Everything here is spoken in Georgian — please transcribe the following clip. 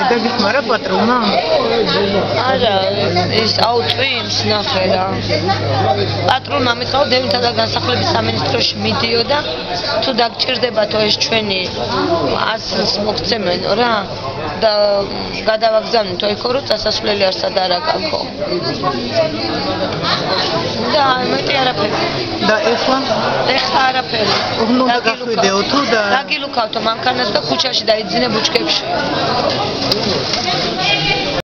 და გისმარა პატრონმა? არა, ის აუწვიმს ნახე რა. პატრონმა მითხრა, დევნილთა და განსახლების სამინისტროში მიდიოდა, თუ დაგჭირდებათო ეს ჩვენი ასლს მოგცემენო რა და გადავაგზავნითო იქო, რომ დასასვლელი არსად არ აკაქო. და მეტი არაფერი. და ეხლა არაფერი. უნდა გახვიდეო თუ და დაგილუქავთო მანქანას და ქუჩაში დაიძინე ბუჩქებში.